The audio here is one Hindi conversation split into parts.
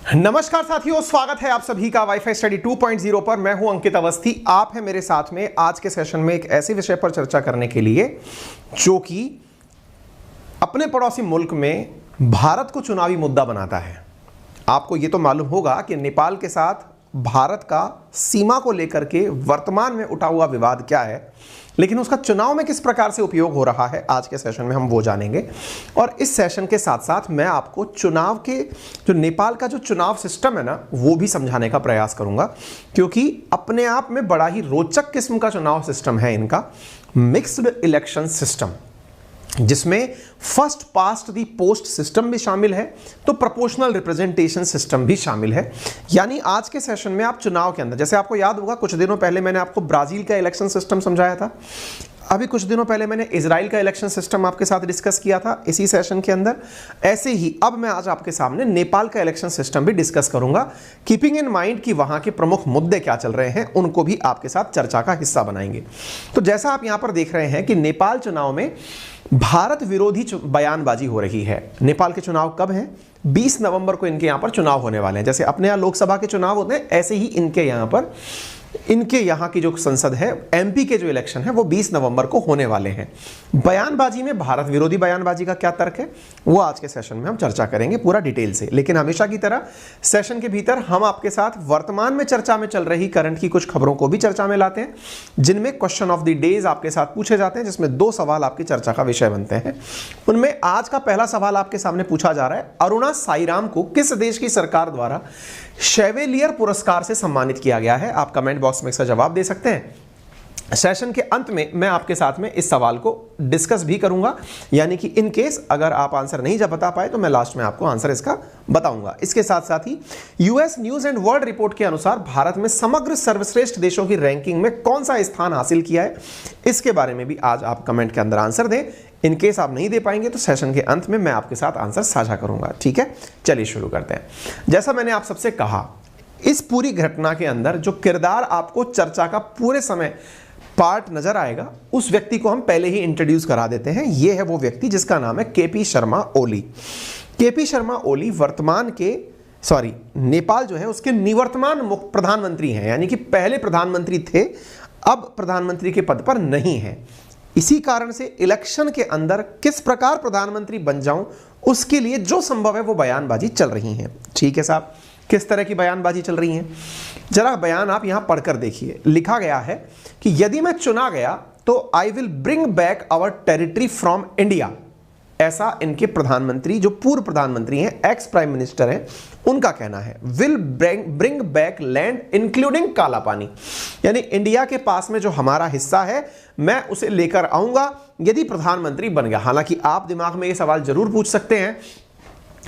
नमस्कार साथियों, स्वागत है आप सभी का वाईफाई स्टडी 2.0 पर। मैं हूं अंकित अवस्थी, आप हैं मेरे साथ में आज के सेशन में एक ऐसे विषय पर चर्चा करने के लिए जो कि अपने पड़ोसी मुल्क में भारत को चुनावी मुद्दा बनाता है। आपको यह तो मालूम होगा कि नेपाल के साथ भारत का सीमा को लेकर के वर्तमान में उठा हुआ विवाद क्या है, लेकिन उसका चुनाव में किस प्रकार से उपयोग हो रहा है आज के सेशन में हम वो जानेंगे। और इस सेशन के साथ साथ मैं आपको चुनाव के जो नेपाल का जो चुनाव सिस्टम है ना, वो भी समझाने का प्रयास करूंगा, क्योंकि अपने आप में बड़ा ही रोचक किस्म का चुनाव सिस्टम है इनका। मिक्स्ड इलेक्शन सिस्टम, जिसमें first past the post system भी शामिल है, तो प्रोपोर्शनल रिप्रेजेंटेशन सिस्टम भी शामिल है। यानी आज के सेशन में आप चुनाव के अंदर, जैसे आपको याद होगा कुछ दिनों पहले मैंने आपको ब्राजील का इलेक्शन सिस्टम समझाया था, अभी कुछ दिनों पहले मैंने इजराइल का इलेक्शन सिस्टम आपके साथ डिस्कस किया था इसी सेशन के अंदर। ऐसे ही अब मैं आज आपके सामने नेपाल का इलेक्शन सिस्टम भी डिस्कस करूंगा, कीपिंग इन माइंड कि वहां के प्रमुख मुद्दे क्या चल रहे हैं, उनको भी आपके साथ चर्चा का हिस्सा बनाएंगे। तो जैसा आप यहां पर देख रहे हैं कि नेपाल चुनाव में भारत विरोधी बयानबाजी हो रही है। नेपाल के चुनाव कब हैं? 20 नवंबर को इनके यहां पर चुनाव होने वाले हैं। जैसे अपने यहां लोकसभा के चुनाव होते हैं, ऐसे ही इनके यहां की जो संसद है, एमपी के जो इलेक्शन है, वो 20 नवंबर को होने वाले हैं। बयानबाजी में भारत विरोधी बयानबाजी का क्या तर्क है, वो आज के सेशन में हम चर्चा करेंगे पूरा डिटेल से। लेकिन हमेशा की तरह सेशन के भीतर हम आपके साथ वर्तमान में चर्चा में चल रही करंट की कुछ खबरों को भी चर्चा में लाते हैं, जिनमें क्वेश्चन ऑफ द डेज आपके साथ पूछे जाते हैं, जिसमें 2 सवाल आपकी चर्चा का विषय बनते हैं। उनमें आज का पहला सवाल आपके सामने पूछा जा रहा है, अरुणा साईराम को किस देश की सरकार द्वारा शेवेलियर पुरस्कार से सम्मानित किया गया है? आप कमेंट बॉक्स में इसका जवाब दे सकते हैं। सेशन के अंत में मैं आपके साथ में इस सवाल को डिस्कस भी करूंगा, यानी कि इन केस अगर आप आंसर नहीं जब बता पाए तो मैं लास्ट में आपको आंसर इसका बताऊंगा। इसके साथ साथ ही US News and World Report के अनुसार भारत में समग्र सर्वश्रेष्ठ देशों की रैंकिंग में कौन सा स्थान हासिल किया है, इसके बारे में भी आज आप कमेंट के अंदर आंसर दें। इन केस आप नहीं दे पाएंगे तो सेशन के अंत में मैं आपके साथ आंसर साझा करूंगा। ठीक है, चलिए शुरू करते हैं। जैसा मैंने आप सबसे कहा, इस पूरी घटना के अंदर जो किरदार आपको चर्चा का पूरे समय पार्ट नजर आएगा, उस व्यक्ति को हम पहले ही इंट्रोड्यूस करा देते हैं। यह है वो व्यक्ति जिसका नाम है केपी शर्मा ओली। केपी शर्मा ओली नेपाल जो है उसके निवर्तमान प्रधानमंत्री हैं, यानी कि पहले प्रधानमंत्री थे, अब प्रधानमंत्री के पद पर नहीं है। इसी कारण से इलेक्शन के अंदर किस प्रकार प्रधानमंत्री बन जाऊं, उसके लिए जो संभव है वो बयानबाजी चल रही है। ठीक है साहब, किस तरह की बयानबाजी चल रही है, जरा बयान आप यहां पढ़कर देखिए। लिखा गया है कि यदि मैं चुना गया तो I will bring back our territory from India. ऐसा इनके प्रधानमंत्री, जो पूर्व प्रधानमंत्री हैं, एक्स प्राइम मिनिस्टर हैं, उनका कहना है। Will bring back land including Kala पानी, यानी इंडिया के पास में जो हमारा हिस्सा है मैं उसे लेकर आऊंगा यदि प्रधानमंत्री बन गया। हालांकि आप दिमाग में यह सवाल जरूर पूछ सकते हैं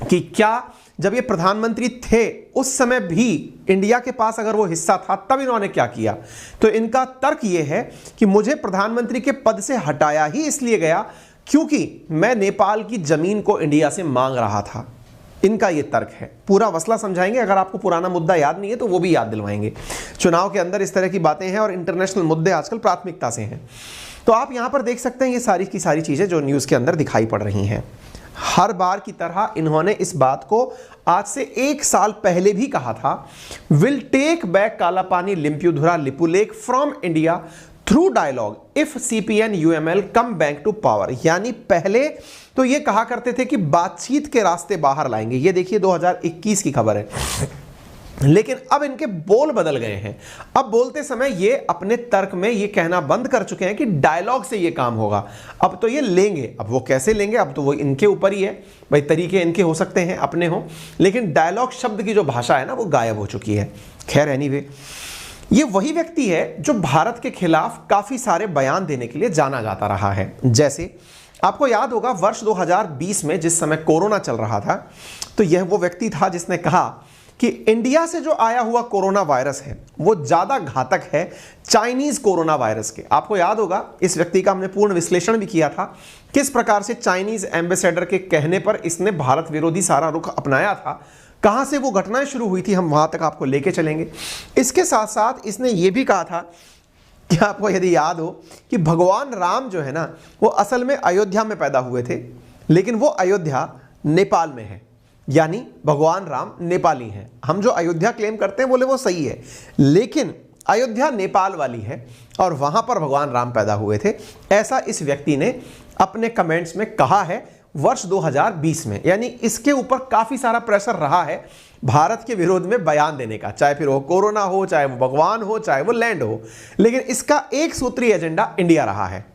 कि क्या जब ये प्रधानमंत्री थे उस समय भी इंडिया के पास अगर वो हिस्सा था तब इन्होंने क्या किया? तो इनका तर्क ये है कि मुझे प्रधानमंत्री के पद से हटाया ही इसलिए गया क्योंकि मैं नेपाल की जमीन को इंडिया से मांग रहा था। इनका यह तर्क है। पूरा मसला समझाएंगे, अगर आपको पुराना मुद्दा याद नहीं है तो वो भी याद दिलवाएंगे। चुनाव के अंदर इस तरह की बातें हैं और इंटरनेशनल मुद्दे आजकल प्राथमिकता से हैं। तो आप यहां पर देख सकते हैं ये सारी की सारी चीजें जो न्यूज के अंदर दिखाई पड़ रही हैं। हर बार की तरह इन्होंने इस बात को आज से 1 साल पहले भी कहा था, will take back Kalapani Limpiyadhura Lipulekh from India through dialogue if CPN UML come back to power. यानी पहले तो ये कहा करते थे कि बातचीत के रास्ते बाहर लाएंगे, ये देखिए 2021 की खबर है, लेकिन अब इनके बोल बदल गए हैं। अब बोलते समय ये अपने तर्क में ये कहना बंद कर चुके हैं कि डायलॉग से ये काम होगा, अब तो ये लेंगे। अब वो कैसे लेंगे, अब तो वो इनके ऊपर ही है भाई, तरीके इनके हो सकते हैं, अपने हो, लेकिन डायलॉग शब्द की जो भाषा है ना वो गायब हो चुकी है। खैर एनीवे, ये वही व्यक्ति है जो भारत के खिलाफ काफी सारे बयान देने के लिए जाना जाता रहा है। जैसे आपको याद होगा वर्ष 2020 में जिस समय कोरोना चल रहा था, तो यह वो व्यक्ति था जिसने कहा कि इंडिया से जो आया हुआ कोरोना वायरस है वो ज्यादा घातक है चाइनीज कोरोना वायरस के। आपको याद होगा इस व्यक्ति का हमने पूर्ण विश्लेषण भी किया था, किस प्रकार से चाइनीज एम्बेसडर के कहने पर इसने भारत विरोधी सारा रुख अपनाया था, कहां से वो घटनाएं शुरू हुई थी, हम वहां तक आपको लेके चलेंगे। इसके साथ साथ इसने ये भी कहा था कि आपको यदि याद हो कि भगवान राम जो है ना वो असल में अयोध्या में पैदा हुए थे, लेकिन वो अयोध्या नेपाल में है। यानी भगवान राम नेपाली हैं। हम जो अयोध्या क्लेम करते हैं बोले वो सही है, लेकिन अयोध्या नेपाल वाली है और वहां पर भगवान राम पैदा हुए थे, ऐसा इस व्यक्ति ने अपने कमेंट्स में कहा है वर्ष 2020 में। यानी इसके ऊपर काफी सारा प्रेशर रहा है भारत के विरोध में बयान देने का, चाहे फिर वो कोरोना हो, चाहे वो भगवान हो, चाहे वो लैंड हो, लेकिन इसका एक सूत्रीय एजेंडा इंडिया रहा है।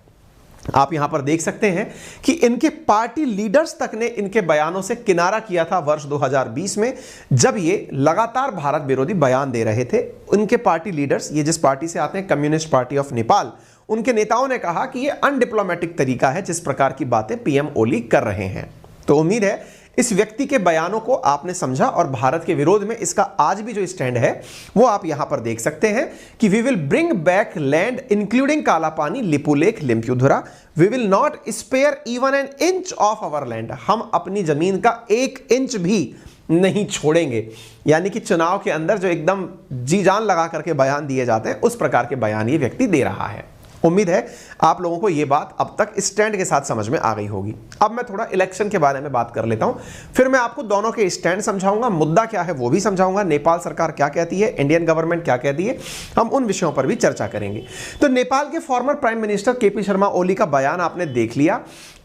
आप यहां पर देख सकते हैं कि इनके पार्टी लीडर्स तक ने इनके बयानों से किनारा किया था वर्ष 2020 में, जब ये लगातार भारत विरोधी बयान दे रहे थे। इनके पार्टी लीडर्स, ये जिस पार्टी से आते हैं कम्युनिस्ट पार्टी ऑफ नेपाल, उनके नेताओं ने कहा कि ये अनडिप्लोमेटिक तरीका है जिस प्रकार की बातें पीएम ओली कर रहे हैं। तो उम्मीद है इस व्यक्ति के बयानों को आपने समझा और भारत के विरोध में इसका आज भी जो स्टैंड है वो आप यहां पर देख सकते हैं कि we will bring back land including Kala Pani, Lipulekh, Limpiyadhura, we will not spare even an inch of our land. हम अपनी जमीन का 1 इंच भी नहीं छोड़ेंगे। यानी कि चुनाव के अंदर जो एकदम जी जान लगा करके बयान दिए जाते हैं उस प्रकार के बयान ये व्यक्ति दे रहा है। उम्मीद है आप लोगों को यह बात अब तक स्टैंड के साथ समझ में आ गई होगी। अब मैं थोड़ा इलेक्शन के बारे में बात कर लेता हूं, फिर मैं आपको दोनों के स्टैंड समझाऊंगा, मुद्दा क्या है वो भी समझाऊंगा, नेपाल सरकार क्या कहती है, इंडियन गवर्नमेंट क्या कहती है, हम उन विषयों पर भी चर्चा करेंगे। तो नेपाल के former prime minister KP Sharma Oli का बयान आपने देख लिया।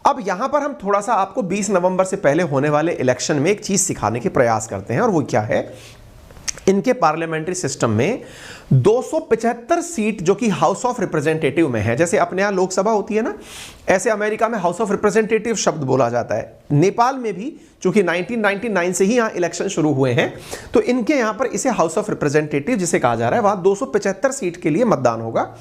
अब यहां पर हम थोड़ा सा आपको 20 नवंबर से पहले होने वाले इलेक्शन में एक चीज सिखाने के प्रयास करते हैं, और वो क्या है, इनके पार्लियामेंट्री सिस्टम में 275 सीट जो कि हाउस ऑफ रिप्रेजेंटेटिव में है, जैसे अपने यहां लोकसभा होती है ना, ऐसे अमेरिका में हाउस ऑफ रिप्रेजेंटेटिव शब्द बोला जाता है। नेपाल में भी चूंकि 1999 से ही यहां इलेक्शन शुरू हुए हैं, तो इनके यहां पर इसे हाउस ऑफ रिप्रेजेंटेटिव जिसे कहा जा रहा है, वहां 275 सीट के लिए मतदान होगा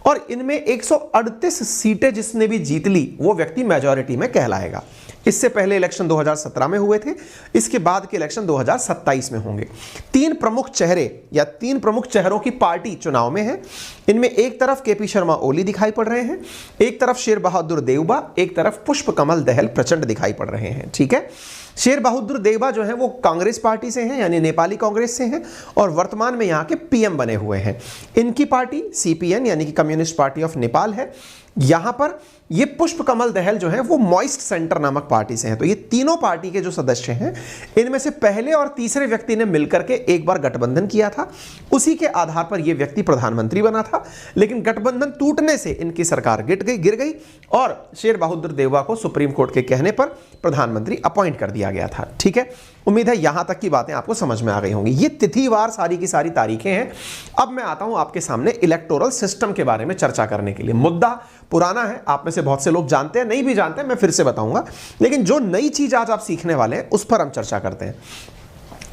और इनमें 138 सीटें जिसने भी जीत ली वो व्यक्ति मेजॉरिटी में कहलाएगा। इससे पहले इलेक्शन 2017 में हुए थे, इसके बाद के इलेक्शन 2027 में होंगे। 3 प्रमुख चेहरे या 3 प्रमुख चेहरों की पार्टी चुनाव में है। इनमें एक तरफ केपी शर्मा ओली दिखाई पड़ रहे हैं, एक तरफ शेर बहादुर देउबा, एक तरफ पुष्प कमल दहल प्रचंड दिखाई पड़ रहे हैं। ठीक है, शेर बहादुर देउबा जो है वो कांग्रेस पार्टी से हैं, यानी नेपाली कांग्रेस से हैं, और वर्तमान में यहाँ के पीएम बने हुए हैं। इनकी पार्टी सीपीएन यानी कि कम्युनिस्ट पार्टी ऑफ नेपाल है। यहां पर ये पुष्प कमल दहल जो है वो मॉइस्ट सेंटर नामक पार्टी से हैं। तो ये तीनों पार्टी के जो सदस्य हैं, इनमें से पहले और तीसरे व्यक्ति ने मिलकर के एक बार गठबंधन किया था, उसी के आधार पर यह व्यक्ति प्रधानमंत्री बना था। लेकिन गठबंधन टूटने से इनकी सरकार गिर गई और शेर बहादुर देउबा को सुप्रीम कोर्ट के कहने पर प्रधानमंत्री अपॉइंट कर दिया गया था। ठीक है, उम्मीद है यहां तक की बातें आपको समझ में आ गई होंगी। ये तिथिवार सारी की सारी तारीखें हैं। अब मैं आता हूं आपके सामने इलेक्टोरल सिस्टम के बारे में चर्चा करने के लिए। मुद्दा पुराना है, आप में से बहुत से लोग जानते हैं, नहीं भी जानते हैं मैं फिर से बताऊंगा, लेकिन जो नई चीज आज आप सीखने वाले हैं उस पर हम चर्चा करते हैं।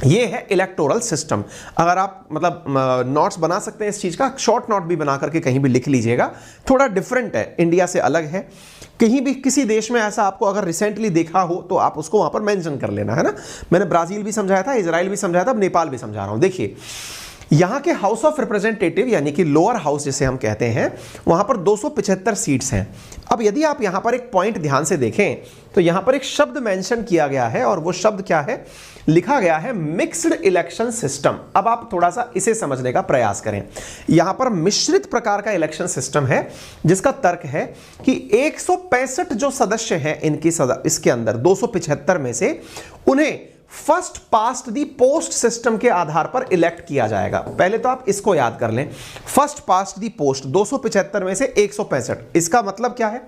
ये है इलेक्टोरल सिस्टम। अगर आप मतलब नोट्स बना सकते हैं इस चीज का, शॉर्ट नोट भी बना करके कहीं भी लिख लीजिएगा। थोड़ा डिफरेंट है, इंडिया से अलग है। कहीं भी किसी देश में ऐसा आपको अगर रिसेंटली देखा हो तो आप उसको वहां पर मेंशन कर लेना, है ना। मैंने ब्राजील भी समझाया था, इजराइल भी समझाया था, अब नेपाल भी समझा रहा हूं। देखिए, यहां के हाउस ऑफ रिप्रेजेंटेटिव यानी कि लोअर हाउस जिसे हम कहते हैं, वहां पर 275 सीट्स हैं। अब यदि आप यहां पर एक पॉइंट ध्यान से देखें तो यहां पर एक शब्द मेंशन किया गया है, और वो शब्द क्या है, लिखा गया है मिक्स्ड इलेक्शन सिस्टम। अब आप थोड़ा सा इसे समझने का प्रयास करें। यहां पर मिश्रित प्रकार का इलेक्शन सिस्टम है, जिसका तर्क है कि 165 जो सदस्य हैं इनकी इसके अंदर 275 में से उन्हें फर्स्ट पास्ट दी पोस्ट सिस्टम के आधार पर इलेक्ट किया जाएगा। पहले तो आप इसको याद कर लें, फर्स्ट पास्ट दी पोस्ट, 275 में से 165। इसका मतलब क्या है,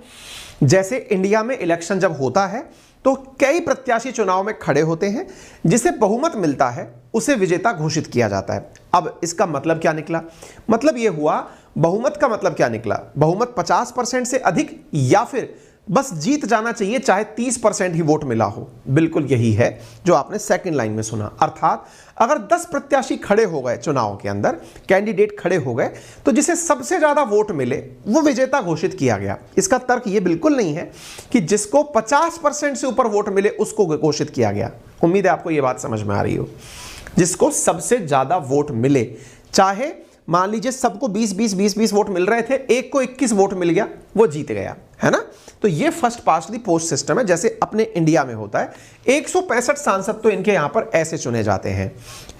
जैसे इंडिया में इलेक्शन जब होता है तो कई प्रत्याशी चुनाव में खड़े होते हैं, जिसे बहुमत मिलता है उसे विजेता घोषित किया जाता है। अब इसका मतलब क्या निकला, मतलब यह हुआ, बहुमत का मतलब क्या निकला, बहुमत 50% से अधिक या फिर बस जीत जाना चाहिए चाहे 30% ही वोट मिला हो। बिल्कुल यही है जो आपने सेकंड लाइन में सुना। अर्थात अगर 10 प्रत्याशी खड़े हो गए चुनाव के अंदर, कैंडिडेट खड़े हो गए, तो जिसे सबसे ज्यादा वोट मिले वो विजेता घोषित किया गया। इसका तर्क ये बिल्कुल नहीं है कि जिसको 50% से ऊपर वोट मिले उसको घोषित किया गया। उम्मीद है आपको यह बात समझ में आ रही हो। जिसको सबसे ज्यादा वोट मिले, चाहे मान लीजिए सबको 20-20 वोट मिल रहे थे, एक को 21 वोट मिल गया, वो जीत गया। है ना। तो ये first past the post system है, जैसे अपने इंडिया में होता है। 165 सांसद तो इनके यहां पर ऐसे चुने जाते हैं,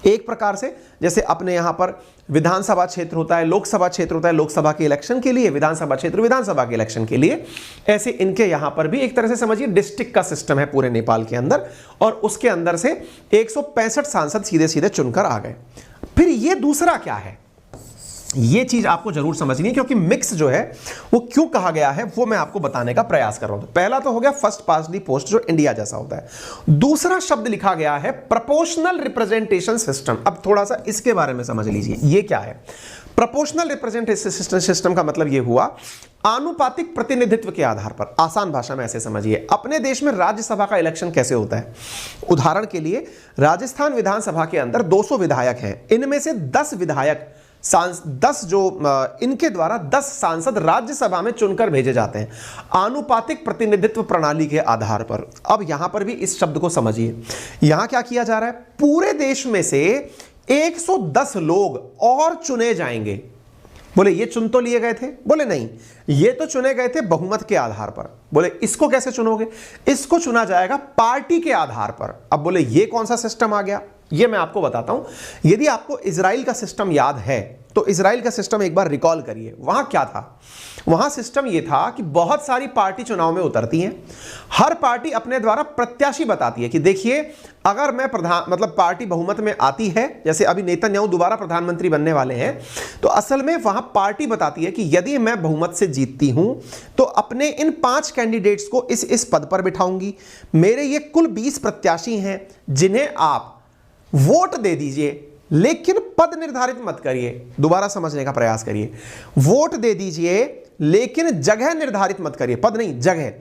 एक प्रकार से जैसे अपने यहां पर विधानसभा क्षेत्र होता है, लोकसभा क्षेत्र होता है लोकसभा के इलेक्शन के लिए, विधानसभा क्षेत्र विधानसभा के इलेक्शन के लिए, ऐसे इनके यहां पर भी एक तरह से समझिए डिस्ट्रिक्ट का सिस्टम है पूरे नेपाल के अंदर, और उसके अंदर से 165 सांसद सीधे सीधे चुनकर आ गए। फिर ये दूसरा क्या है, ये चीज आपको जरूर समझनी है, क्योंकि मिक्स जो है वो क्यों कहा गया है वो मैं आपको बताने का प्रयास कर रहा हूं। पहला तो हो गया फर्स्ट पास्ट द पोस्ट, जो इंडिया जैसा होता है। दूसरा शब्द लिखा गया है प्रोपोर्शनल रिप्रेजेंटेशन सिस्टम। अब थोड़ा सा इसके बारे में समझ लीजिए, ये क्या है। प्रोपोर्शनल रिप्रेजेंटेशन सिस्टम का मतलब ये हुआ आनुपातिक प्रतिनिधित्व के आधार पर। आसान भाषा में ऐसे समझिए, अपने देश में राज्यसभा का इलेक्शन कैसे होता है। उदाहरण के लिए राजस्थान विधानसभा के अंदर 200 विधायक हैं, इनमें से 10 विधायक 10 जो इनके द्वारा 10 सांसद राज्यसभा में चुनकर भेजे जाते हैं आनुपातिक प्रतिनिधित्व प्रणाली के आधार पर। अब यहां पर भी इस शब्द को समझिए, यहां क्या किया जा रहा है, पूरे देश में से 110 लोग और चुने जाएंगे। बोले ये चुन तो लिए गए थे, बोले नहीं, ये तो चुने गए थे बहुमत के आधार पर। बोले इसको कैसे चुनोगे, इसको चुना जाएगा पार्टी के आधार पर। अब बोले ये कौन सा सिस्टम आ गया, ये मैं आपको बताता हूं। यदि आपको इजराइल का सिस्टम याद है तो इजराइल का सिस्टम एक बार रिकॉल करिए। वहां क्या था, वहां सिस्टम यह था कि बहुत सारी पार्टी चुनाव में उतरती हैं, हर पार्टी अपने द्वारा प्रत्याशी बताती है कि देखिए अगर मैं पार्टी बहुमत में आती है, जैसे अभी नेतन्याहू दोबारा प्रधानमंत्री बनने वाले हैं, तो असल में वहां पार्टी बताती है कि यदि मैं बहुमत से जीतती हूं तो अपने इन 5 कैंडिडेट्स को इस पद पर बिठाऊंगी। मेरे ये कुल 20 प्रत्याशी हैं जिन्हें आप वोट दे दीजिए, लेकिन पद निर्धारित मत करिए। दोबारा समझने का प्रयास करिए, वोट दे दीजिए लेकिन जगह निर्धारित मत करिए, पद नहीं जगह।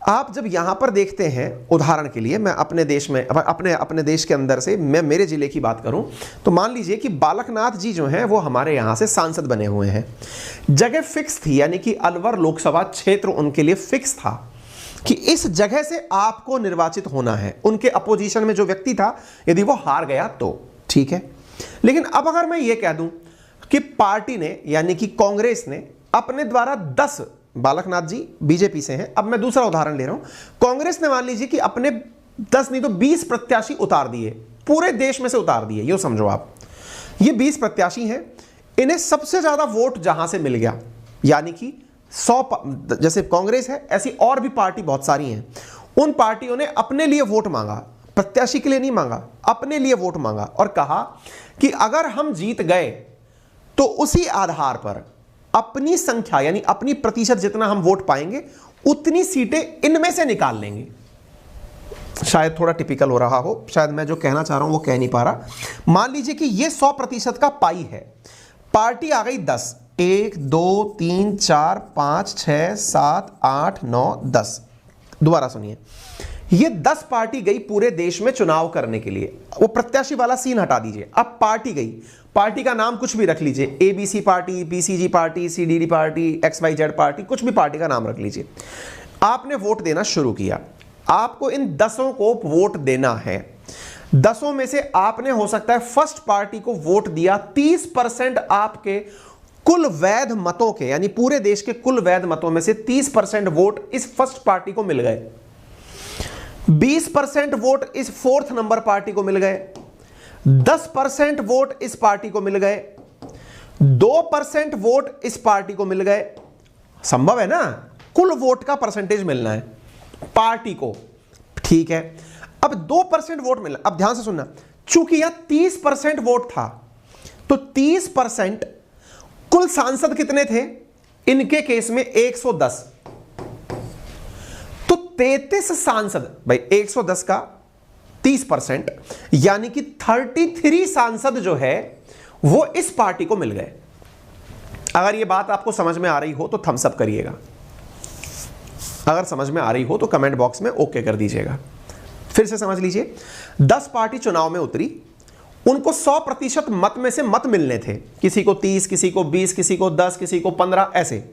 आप जब यहां पर देखते हैं, उदाहरण के लिए मैं अपने देश में अपने देश के अंदर से मैं मेरे जिले की बात करूं तो मान लीजिए कि बालकनाथ जी जो हैं वो हमारे यहां से सांसद बने हुए हैं। जगह फिक्स थी, यानी कि अलवर लोकसभा क्षेत्र उनके लिए फिक्स था कि इस जगह से आपको निर्वाचित होना है। उनके अपोजिशन में जो व्यक्ति था यदि वो हार गया तो ठीक है। लेकिन अब अगर मैं ये कह दूं कि पार्टी ने यानी कि कांग्रेस ने अपने द्वारा 10, बालकनाथ जी बीजेपी से हैं, अब मैं दूसरा उदाहरण ले रहा हूं, कांग्रेस ने मान लीजिए कि अपने 10 नहीं तो 20 प्रत्याशी उतार दिए, पूरे देश में से उतार दिए। ये समझो आप, ये 20 प्रत्याशी हैं, इन्हें सबसे ज्यादा वोट जहां से मिल गया, यानी कि 100, जैसे कांग्रेस है ऐसी और भी पार्टी बहुत सारी हैं, उन पार्टियों ने अपने लिए वोट मांगा, प्रत्याशी के लिए नहीं मांगा, अपने लिए वोट मांगा और कहा कि अगर हम जीत गए तो उसी आधार पर अपनी संख्या यानी अपनी प्रतिशत जितना हम वोट पाएंगे उतनी सीटें इनमें से निकाल लेंगे। शायद थोड़ा टिपिकल हो रहा हो, शायद मैं जो कहना चाह रहा हूं वो कह नहीं पा रहा। मान लीजिए कि ये 100% का पाई है, पार्टी आ गई 10, 1 2 3 4 5 6 7 8 9 10। दोबारा सुनिए, ये 10 पार्टी गई पूरे देश में चुनाव करने के लिए। वो प्रत्याशी वाला सीन हटा दीजिए, अब पार्टी गई, पार्टी का नाम कुछ भी रख लीजिए, ABC party, PCG party, CDD party, XYZ party, कुछ भी पार्टी का नाम रख लीजिए। आपने वोट देना शुरू किया, आपको इन 10 को वोट देना है। 10 में से आपने हो सकता है फर्स्ट पार्टी को वोट दिया, 30% आपके कुल वैध मतों के, यानी पूरे देश के कुल वैध मतों में से 30% वोट इस फर्स्ट पार्टी को मिल गए, 20% वोट इस 4th नंबर पार्टी को मिल गए, 10% वोट इस पार्टी को मिल गए, 2% वोट इस पार्टी को मिल गए। संभव है ना, कुल वोट का परसेंटेज मिलना है पार्टी को, ठीक है। अब 2% वोट मिलना, अब ध्यान से सुनना, चूंकि यह 30% वोट था तो 30% कुल सांसद कितने थे, इनके केस में 110, तो 33 सांसद, भाई 110 का 30% यानी कि 33 सांसद जो है वो इस पार्टी को मिल गए। अगर ये बात आपको समझ में आ रही हो तो थम्स अप करिएगा, अगर समझ में आ रही हो तो कमेंट बॉक्स में ओके कर दीजिएगा। फिर से समझ लीजिए, 10 पार्टी चुनाव में उतरी, उनको 100% मत में से मत मिलने थे, किसी को 30, किसी को 20, किसी को 10, किसी को 15, ऐसे।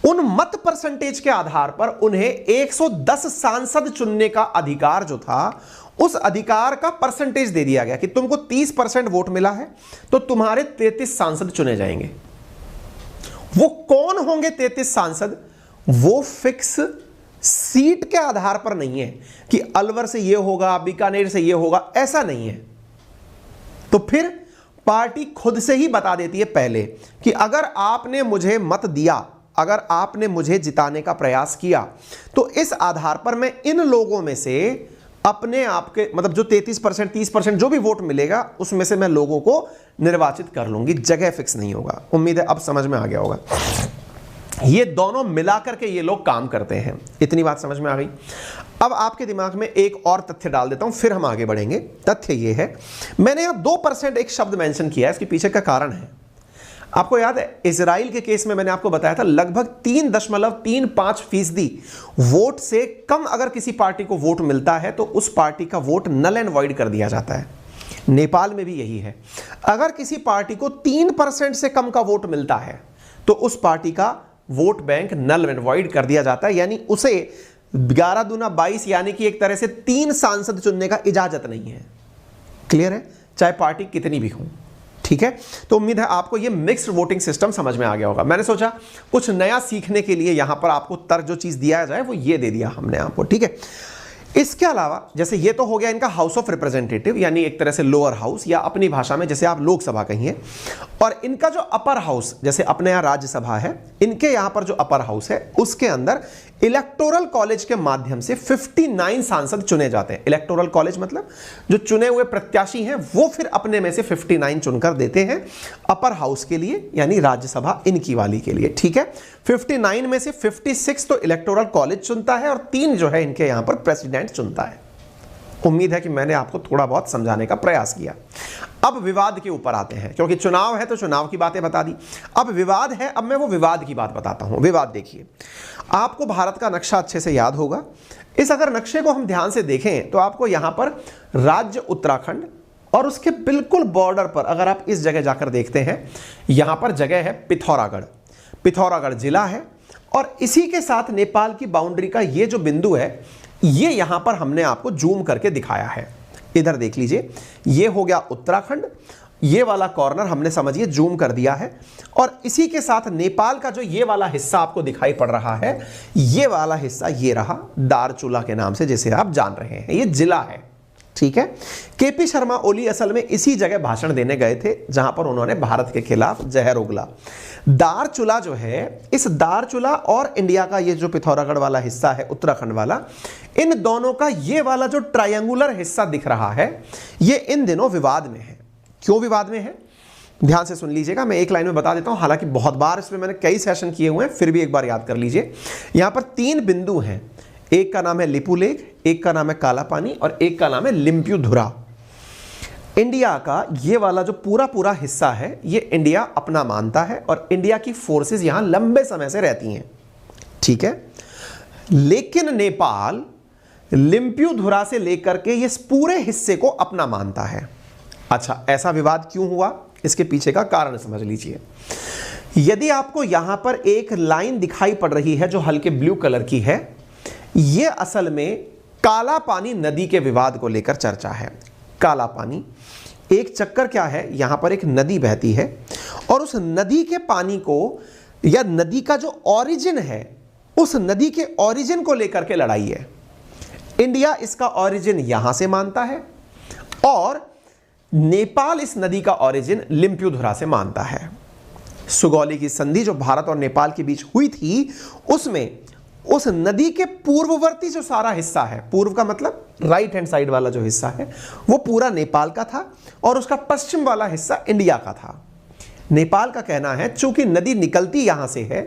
उन मत परसेंटेज के आधार पर उन्हें 110 सांसद चुनने का अधिकार जो था, उस अधिकार का परसेंटेज दे दिया गया कि तुमको 30% वोट मिला है तो तुम्हारे 33 सांसद चुने जाएंगे। वो कौन होंगे 33 सांसद, वो फिक्स सीट के आधार पर नहीं है कि अलवर से ये होगा, बीकानेर से ये होगा, ऐसा नहीं है। तो फिर पार्टी खुद से ही बता देती है पहले कि अगर आपने मुझे मत दिया, अगर आपने मुझे जिताने का प्रयास किया, तो इस आधार पर मैं इन लोगों में से अपने आप के मतलब जो 33% 30% जो भी वोट मिलेगा उसमें से मैं लोगों को निर्वाचित कर लूंगी। जगह फिक्स नहीं होगा। उम्मीद है अब समझ में आ गया होगा। ये दोनों मिलाकर के ये लोग काम करते हैं। इतनी बात समझ में आ गई। अब आपके दिमाग में एक और तथ्य डाल देता हूं, फिर हम आगे बढ़ेंगे। तथ्य ये है, मैंने यहां 2% एक शब्द मेंशन किया है, इसके पीछे का कारण है। आपको याद है इजराइल के केस में मैंने आपको बताया था लगभग 3.35% वोट से कम अगर किसी पार्टी को वोट मिलता है तो उस पार्टी का वोट नल एंड वॉइड कर दिया जाता है। नेपाल में भी यही है। अगर किसी पार्टी को 3% से कम का वोट मिलता है तो उस पार्टी का vote bank null and void कर दिया जाता है, यानी उसे 11 दूना 22 यानी कि एक तरह से 3 सांसद चुनने का इजाजत नहीं है। क्लियर है? चाहे पार्टी कितनी भी हो। ठीक है, तो उम्मीद है आपको ये मिक्स्ड वोटिंग सिस्टम समझ में आ गया होगा। मैंने सोचा कुछ नया सीखने के लिए यहां पर आपको तर्क जो चीज दिया जाए वो ये दे दिया हमने आपको। ठीक है, इसके अलावा जैसे ये तो हो गया इनका हाउस ऑफ रिप्रेजेंटेटिव, यानी एक तरह से लोअर हाउस या अपनी भाषा में जैसे आप लोकसभा कहिए, और इनका जो अपर हाउस जैसे अपने यहां राज्यसभा है, इनके यहां पर जो अपर हाउस है उसके अंदर इलेक्टोरल कॉलेज के माध्यम से 59 सांसद चुने जाते हैं। इलेक्टोरल कॉलेज मतलब जो चुने हुए प्रत्याशी हैं वो फिर अपने में से 59 चुनकर देते हैं अपर हाउस के लिए, यानी राज्यसभा इनकी वाली के लिए। ठीक है, 59 में से 56 तो इलेक्टोरल कॉलेज चुनता है और 3 जो है इनके यहां पर प्रेसिडेंट चुनता है। उम्मीद है कि मैंने आपको थोड़ा बहुत समझाने का प्रयास किया। अब विवाद के ऊपर आते हैं, क्योंकि चुनाव है तो चुनाव की बातें बता दी। अब विवाद है, अब मैं वो विवाद की बात बताता हूं। विवाद देखिए, आपको भारत का नक्शा अच्छे से याद होगा। इस अगर नक्शे को हम ध्यान से देखें तो आपको यहां पर राज्य उत्तराखंड और उसके बिल्कुल बॉर्डर पर अगर आप इस जगह जाकर देखते हैं, यहां पर जगह है पिथौरागढ़। पिथौरागढ़ जिला है और इसी के साथ नेपाल की बाउंड्री का ये जो बिंदु है, ये यहां पर हमने आपको जूम करके दिखाया है। इधर देख लीजिए, ये हो गया उत्तराखंड, ये वाला कॉर्नर हमने समझिए जूम कर दिया है, और इसी के साथ नेपाल का जो ये वाला हिस्सा आपको दिखाई पड़ रहा है, ये वाला हिस्सा ये रहा दारचूला के नाम से जिसे आप जान रहे हैं, ये जिला है। ठीक है, केपी शर्मा ओली असल में इसी जगह भाषण देने गए थे जहां पर उन्होंने भारत के खिलाफ जहर उगला। दारचूला जो है, इस दारचूला और इंडिया का ये जो पिथौरागढ़ वाला हिस्सा है उत्तराखंड वाला, इन दोनों का ये वाला जो ट्रायंगुलर हिस्सा दिख रहा है, ये इन दिनों विवाद में है। क्यों विवाद में है? ध्यान से सुन लीजिएगा, मैं एक लाइन में बता देता हूं, हालांकि बहुत बार इसमें मैंने कई सेशन किए हुए हैं, फिर भी एक बार याद कर लीजिए। यहां पर 3 बिंदु हैं, एक का नाम है लिपुलेख, एक का नाम है काला पानी और एक का नाम है लिम्प्युधुरा। इंडिया का ये वाला जो पूरा हिस्सा है, ये इंडिया अपना मानता है और इंडिया की फोर्सेस यहां लंबे समय से रहती हैं। ठीक है, लेकिन नेपाल लिम्प्युधुरा से लेकर के इस पूरे हिस्से को अपना मानता है। अच्छा, ऐसा विवाद क्यों हुआ? इसके पीछे का कारण समझ लीजिए। यदि आपको यहां पर एक लाइन दिखाई पड़ रही है जो हल्के ब्लू कलर की है, यह असल में काला पानी नदी के विवाद को लेकर चर्चा है। काला पानी एक चक्कर क्या है, यहां पर एक नदी बहती है और उस नदी के पानी को, या नदी का जो ओरिजिन है, उस नदी के ओरिजिन को लेकर के लड़ाई है। इंडिया इसका ओरिजिन यहां से मानता है और नेपाल इस नदी का ओरिजिन लिम्प्युधुरा से मानता है। सुगौली की संधि जो भारत और नेपाल के बीच हुई थी, उसमें उस नदी के पूर्ववर्ती जो सारा हिस्सा है, पूर्व का मतलब राइट हैंड साइड वाला जो हिस्सा है, वो पूरा नेपाल का था और उसका पश्चिम वाला हिस्सा इंडिया का था। नेपाल का कहना है चूंकि नदी निकलती यहां से है,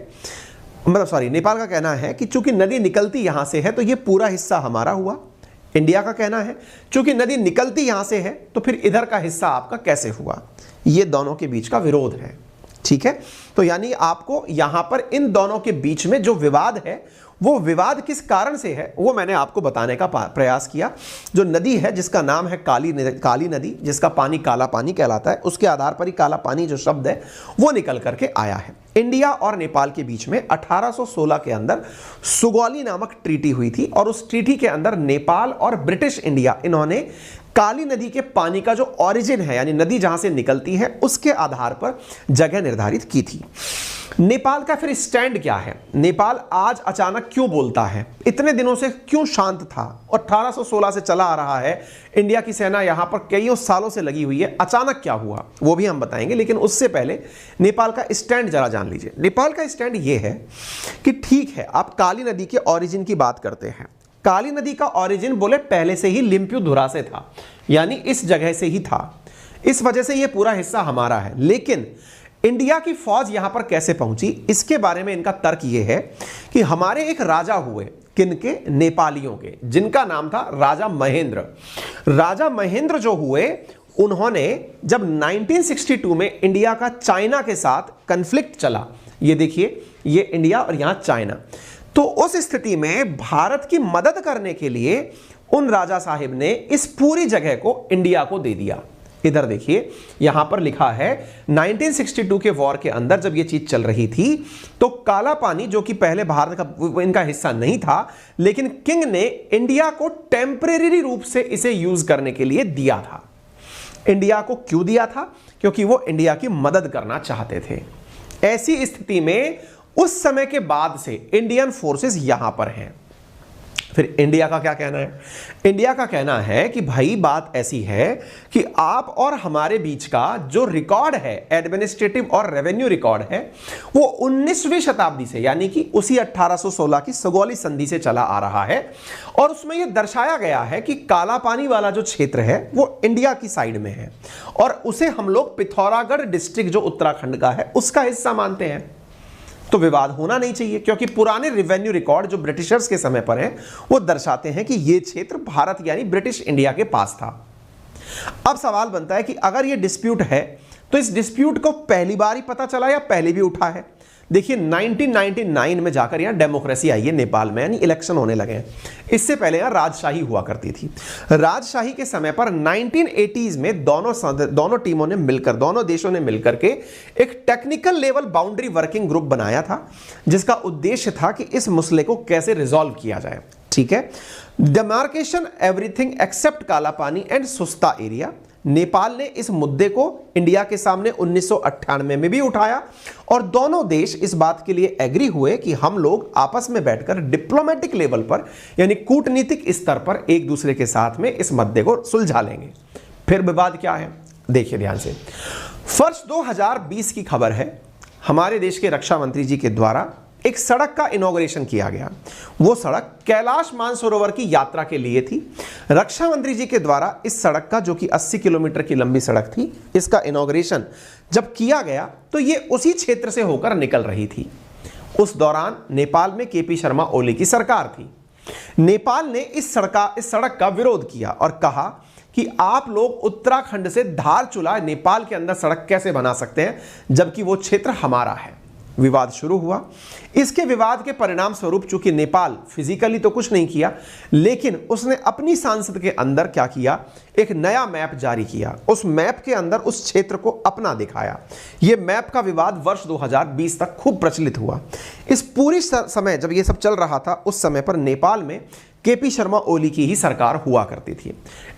नेपाल का कहना है कि चूंकि नदी निकलती यहां से है तो ये पूरा हिस्सा हमारा हुआ। इंडिया का कहना है चूंकि नदी निकलती यहां से है तो फिर इधर का हिस्सा आपका कैसे हुआ। ये दोनों के बीच का विरोध है। ठीक है, तो यानी आपको यहां पर इन दोनों के बीच में जो विवाद है, वो विवाद किस कारण से है वो मैंने आपको बताने का प्रयास किया। जो नदी है जिसका नाम है काली नदी, जिसका पानी काला पानी कहलाता है, उसके आधार पर ही काला पानी जो शब्द है वो निकल करके आया है। इंडिया और नेपाल के बीच में 1816 के अंदर सुगौली नामक ट्रीटी हुई थी और उस ट्रीटी के अंदर नेपाल और ब्रिटिश इंडिया, इन्होंने काली नदी के पानी का जो ओरिजिन है, यानी नदी जहां से निकलती है, उसके आधार पर जगह निर्धारित की थी। नेपाल का फिर स्टैंड क्या है? नेपाल आज अचानक क्यों बोलता है? इतने दिनों से क्यों शांत था? 1816 से चला आ रहा है, इंडिया की सेना यहां पर कईयों सालों से लगी हुई है, अचानक क्या हुआ वो भी हम बताएंगे। लेकिन उससे पहले नेपाल का स्टैंड जरा जान लीजिए। नेपाल का स्टैंड ये है कि ठीक है, आप काली नदी के ओरिजिन की बात करते हैं। काली नदी का ओरिजिन बोले पहले से ही लिम्प्युधुरा से था, यानी इस जगह से ही था, इस वजह से यह पूरा हिस्सा हमारा है। लेकिन इंडिया की फौज यहां पर कैसे पहुंची, इसके बारे में इनका तर्क यह है कि हमारे एक राजा हुए, किनके? नेपालियों के, जिनका नाम था राजा महेंद्र। राजा महेंद्र जो हुए, उन्होंने जब 1962 में इंडिया का चाइना के साथ कन्फ्लिक्ट चला, ये देखिए, ये इंडिया और यहां चाइना, तो उस स्थिति में भारत की मदद करने के लिए उन राजा साहिब ने इस पूरी जगह को इंडिया को दे दिया। इधर देखिए, यहां पर लिखा है 1962 के वॉर के अंदर जब यह चीज चल रही थी, तो काला पानी जो कि पहले भारत का इनका हिस्सा नहीं था, लेकिन किंग ने इंडिया को टेम्परेरी रूप से इसे यूज करने के लिए दिया था। इंडिया को क्यों दिया था? क्योंकि वो इंडिया की मदद करना चाहते थे। ऐसी स्थिति में उस समय के बाद से इंडियन फोर्सेस यहां पर हैं। फिर इंडिया का क्या कहना है? इंडिया का कहना है कि भाई बात ऐसी है कि आप और हमारे बीच का जो रिकॉर्ड है, एडमिनिस्ट्रेटिव और रेवेन्यू रिकॉर्ड है, वो 19वीं शताब्दी से, यानी कि उसी 1816 की सगौली संधि से चला आ रहा है। और उसमें यह दर्शाया गया है कि काला पानी वाला जो क्षेत्र है वो इंडिया की साइड में है, और उसे हम लोग पिथौरागढ़ डिस्ट्रिक्ट जो उत्तराखंड का है उसका हिस्सा मानते हैं। तो विवाद होना नहीं चाहिए, क्योंकि पुराने रेवेन्यू रिकॉर्ड जो ब्रिटिशर्स के समय पर हैं वो दर्शाते हैं कि यह क्षेत्र भारत यानी ब्रिटिश इंडिया के पास था। अब सवाल बनता है कि अगर यह डिस्प्यूट है तो इस डिस्प्यूट को पहली बार ही पता चला या पहले भी उठा है? देखिए, 1999 में जाकर यहां डेमोक्रेसी आई है नेपाल में, यानी इलेक्शन होने लगे हैं। इससे पहले यहां राजशाही हुआ करती थी। राजशाही के समय पर 1980s में दोनों टीमों ने मिलकर, दोनों देशों ने मिलकर के एक technical level boundary working group बनाया था, जिसका उद्देश्य था कि इस मसले को कैसे रिजॉल्व किया जाए। ठीक है, डेमार्केशन एवरीथिंग एक्सेप्ट काला पानी एंड सुस्ता एरिया। नेपाल ने इस मुद्दे को इंडिया के सामने 1998 में भी उठाया, और दोनों देश इस बात के लिए एग्री हुए कि हम लोग आपस में बैठकर डिप्लोमेटिक लेवल पर, यानी कूटनीतिक स्तर पर एक दूसरे के साथ में इस मुद्दे को सुलझा लेंगे। फिर विवाद क्या है, देखिए ध्यान से। वर्ष 2020 की खबर है, हमारे देश के रक्षा मंत्री जी के द्वारा एक सड़क का इनॉग्रेशन किया गया। वो सड़क कैलाश मानसरोवर की यात्रा के लिए थी। रक्षा मंत्री जी के द्वारा इस सड़क का, जो कि 80 किलोमीटर की लंबी सड़क थी, इसका इनॉग्रेशन जब किया गया तो ये उसी क्षेत्र से होकर निकल रही थी। उस दौरान नेपाल में केपी शर्मा ओली की सरकार थी। नेपाल ने इस सड़क का विरोध किया और कहा कि आप लोग उत्तराखंड से धारचूला नेपाल के अंदर सड़क कैसे बना सकते हैं, जबकि वो क्षेत्र हमारा है। विवाद शुरू हुआ। इसके विवाद के परिणाम स्वरूप, चूंकि नेपाल फिजिकली तो कुछ नहीं किया, लेकिन उसने अपनी सांसद के अंदर क्या किया, एक नया मैप जारी किया। उस मैप के अंदर उस क्षेत्र को अपना दिखाया। यह मैप का विवाद वर्ष 2020 तक खूब प्रचलित हुआ। इस पूरी समय जब यह सब चल रहा था, उस समय पर नेपाल में केपी शर्मा ओली की ही सरकार हुआ करती थी।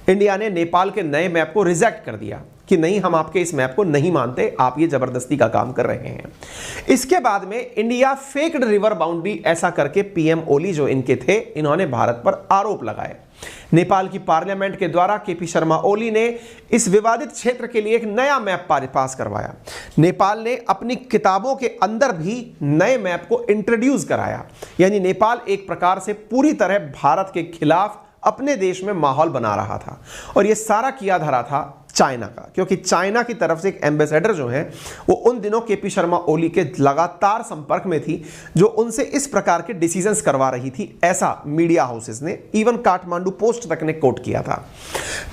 इंडिया ने नेपाल के नए मैप को रिजेक्ट कर दिया कि नहीं, हम आपके इस मैप को नहीं मानते, आप ये जबरदस्ती का काम कर रहे हैं। इसके बाद में इंडिया फेक्ड रिवर बाउंड्री ऐसा करके पीएम ओली जो इनके थे, इन्होंने भारत पर आरोप लगाए। नेपाल की पार्लियामेंट के द्वारा केपी शर्मा ओली ने इस विवादित क्षेत्र के लिए एक नया मैप पास करवाया। नेपाल ने अपनी किताबों के अंदर भी नए मैप को इंट्रोड्यूस कराया, यानी नेपाल एक प्रकार से पूरी तरह भारत के खिलाफ अपने देश में माहौल बना रहा था। और यह सारा किया धरा था चाइना का, क्योंकि चाइना की तरफ से एक एम्बेसडर जो है वो उन दिनों केपी शर्मा ओली के लगातार संपर्क में थी, जो उनसे इस प्रकार के डिसीजंस करवा रही थी, ऐसा मीडिया हाउसेस ने, इवन काठमांडू पोस्ट तक ने कोट किया था।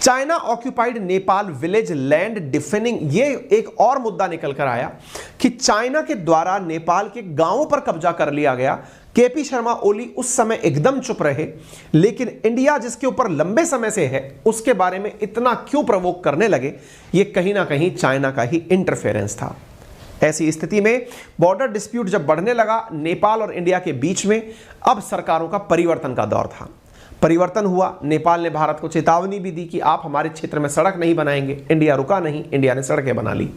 China occupied Nepal village land deafening, ये एक और मुद्दा निकल कर आया कि चाइना के द्वारा नेपाल के गांवों पर कब्जा कर लिया गया। केपी शर्मा ओली उस समय एकदम चुप रहे, लेकिन इंडिया जिसके ऊपर लंबे समय से है उसके बारे में इतना क्यों प्रवोक करने लगे, ये कहीं ना कहीं चाइना का ही इंटरफेरेंस था। ऐसी स्थिति में बॉर्डर डिस्प्यूट जब बढ़ने लगा नेपाल और इंडिया के बीच में, अब सरकारों का परिवर्तन का दौर था। परिवर्तन हुआ। नेपाल ने भारत को चेतावनी भी दी कि आप हमारे क्षेत्र में सड़क नहीं बनाएंगे। इंडिया रुका नहीं, इंडिया ने सड़कें बना ली।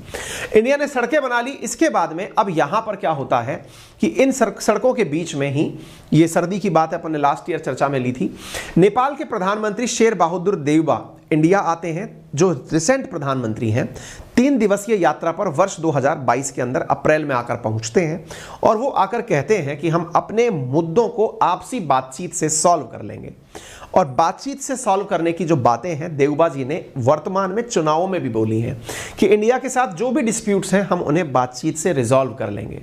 इंडिया ने सड़कें बना ली। इसके बाद में अब यहां पर क्या होता है कि इन सड़कों के बीच में ही, ये सर्दी की बात है, अपन ने लास्ट ईयर चर्चा में ली थी, नेपाल के प्रधानमंत्री शेर बहादुर देउबा इंडिया आते हैं, जो रिसेंट प्रधानमंत्री हैं। 3 दिवसीय यात्रा पर वर्ष 2022 के अंदर अप्रैल में आकर पहुंचते हैं और वो आकर कहते हैं कि हम अपने मुद्दों को आपसी बातचीत से सॉल्व कर लेंगे। और बातचीत से सॉल्व करने की जो बातें हैं देउबा जी ने वर्तमान में चुनावों में भी बोली हैं कि इंडिया के साथ जो भी डिस्प्यूट्स हैं हम उन्हें बातचीत से रिजॉल्व कर लेंगे।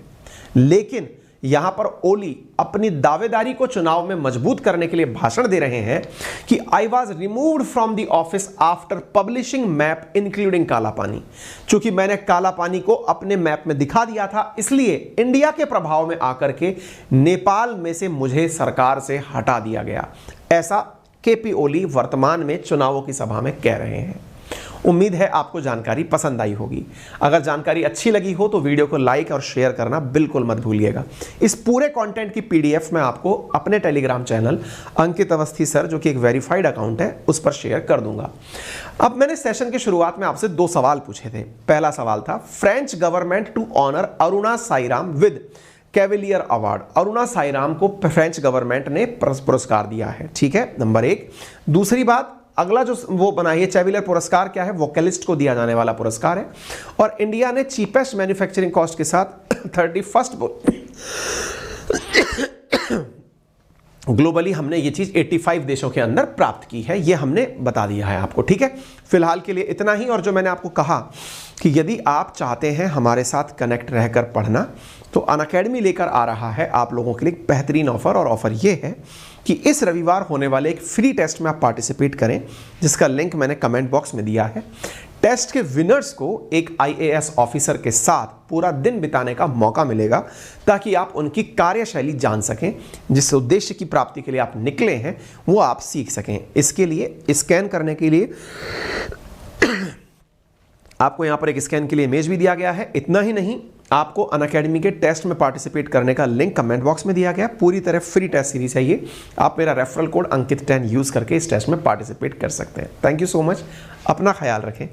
लेकिन यहां पर ओली अपनी दावेदारी को चुनाव में मजबूत करने के लिए भाषण दे रहे हैं कि I was removed from the office after publishing map including Kala पानी। चूंकि मैंने काला पानी को अपने मैप में दिखा दिया था, इसलिए इंडिया के प्रभाव में आकर के नेपाल में से मुझे सरकार से हटा दिया गया। ऐसा केपी ओली वर्तमान में चुनावों की सभा में कह रहे हैं। उम्मीद है आपको जानकारी पसंद आई होगी। अगर जानकारी अच्छी लगी हो तो वीडियो को लाइक और शेयर करना बिल्कुल मत भूलिएगा। इस पूरे कंटेंट की पीडीएफ मैं आपको अपने टेलीग्राम चैनल अंकित अवस्थी सर, जो कि एक वेरीफाइड अकाउंट है, उस पर शेयर कर दूंगा। अब मैंने सेशन की शुरुआत में आपसे 2 सवाल पूछे थे। पहला सवाल था French government to honour Aruna Sairam with chevalier award. Aruna Sairam को फ्रेंच गवर्नमेंट ने पुरस्कार दिया है, ठीक है, नंबर 1। दूसरी बात, अगला जो वो बना है चैवेलियर पुरस्कार क्या है, वोकलिस्ट को दिया जाने वाला पुरस्कार है। और इंडिया ने चीपेस्ट मैन्युफैक्चरिंग कॉस्ट के साथ 31st ग्लोबली हमने ये चीज 85 देशों के अंदर प्राप्त की है। ये हमने बता दिया है आपको, ठीक है। फिलहाल के लिए इतना ही। और जो मैंने आपको कहा कि यदि आप चाहते हैं हमारे साथ कनेक्ट रहकर पढ़ना, तो अनअकैडमी लेकर आ रहा है आप लोगों के लिए एक बेहतरीन ऑफर। और ऑफर ये है कि इस रविवार होने वाले एक फ्री टेस्ट में आप पार्टिसिपेट करें, जिसका लिंक मैंने कमेंट बॉक्स में दिया है। टेस्ट के विनर्स को एक IAS ऑफिसर के साथ पूरा दिन बिताने का मौका मिलेगा, ताकि आप उनकी कार्यशैली जान सकें, जिस उद्देश्य की प्राप्ति के लिए आप निकले हैं वो आप सीख सकें। इसके लिए स्कैन करने के लिए आपको यहां पर एक स्कैन के लिए इमेज भी दिया गया है। इतना ही नहीं, आपको अनअकैडमी के टेस्ट में पार्टिसिपेट करने का लिंक कमेंट बॉक्स में दिया गया। पूरी तरह फ्री टेस्ट सीरीज है ये। आप मेरा रेफरल कोड अंकित 10 यूज करके इस टेस्ट में पार्टिसिपेट कर सकते हैं। Thank you so much. अपना ख्याल रखें।